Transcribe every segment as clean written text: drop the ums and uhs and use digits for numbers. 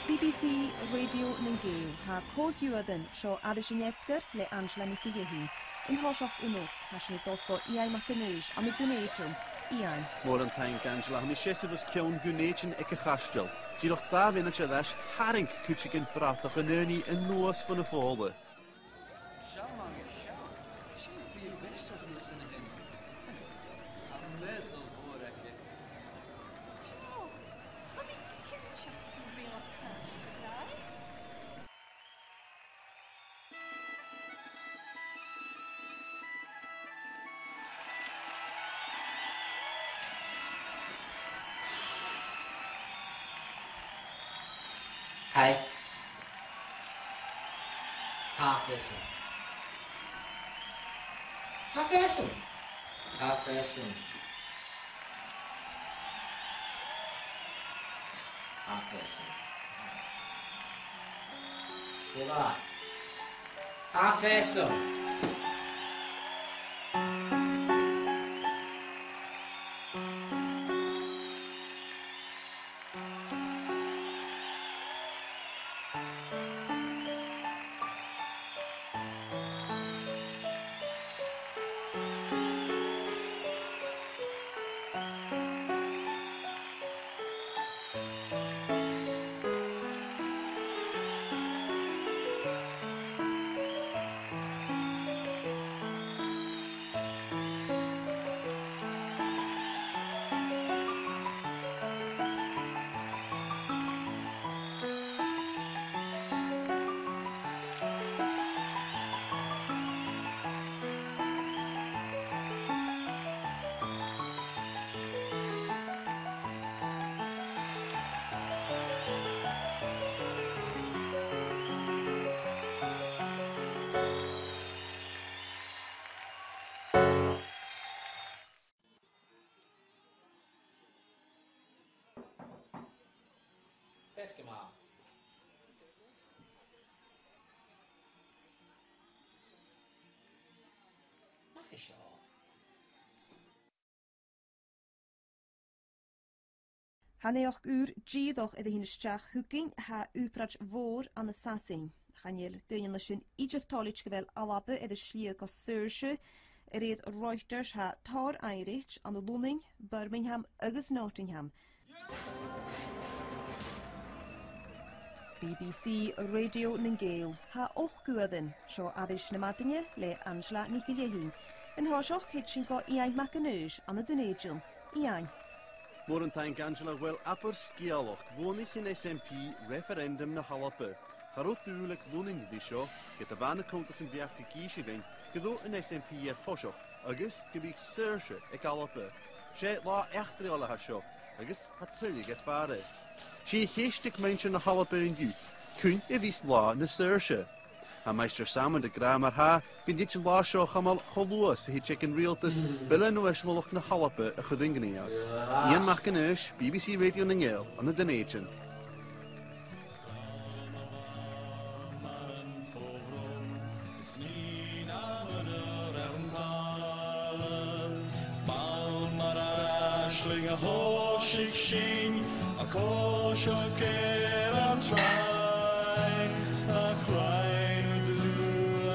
BBC Radio Ningale ha cógiúadan seo Oidhche le Angela Nicolahin in háiseach inóch hasna dulco iai macanúis an Gunéitin iai. Mór an Taigh Angela, mi sésamhas ceann Gunéitin ag a chastal. Díoch dá vinna se leis haring cúteigin bratach an erní an nuas fan na fála. Hey. Half-listen. Half-listen. Half-listen. Half-listen. Viva. Half-listen. Eskimo. Official. Haneoch díoch idir hinisteach húking ha úprad mhór an assassin. Chanel duine lei sin idirtálit go bhfuil alabe idir slí go Saoirse réad Reuters ha tar Irish an Luning, Birmingham agus Nottingham. BBC Radio Ningale ha ochguadan seo Oidhche na Madaine le Angela Nicolahin in háiseach chéad sin go iai macanúis an Gunéitin iai. Mór an Taigh Angela bhfuil apar scialach bhónich in SNP referendum na Halappe. Charó dúlach lúning dí seo get a bhana contas an bheach go gíise gain godó in SNP thoiseach agus go bhíh Saoirse ag Halappe. Sé lá eachtriála ha seo agus ha tuillig get fare. Sí chéistig mensen na Halappe in dú, cún a bhís lá na Saoirse. Ha meister samen de grammar ha, bin dit een lá seo chamal cholúas a hí an rialtas bile nuismolach na Halappe a chudinganiach. Ian Macanúis, BBC Radio Ningale an na Gunéitin. A horsig sin a cóisio géir an trein a chrain dú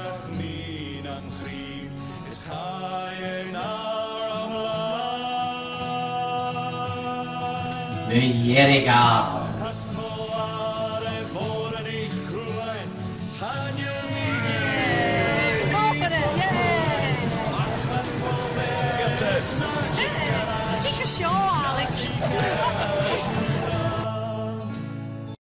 ach mín an chríb is chain ar an lá. Nu dhéirigá.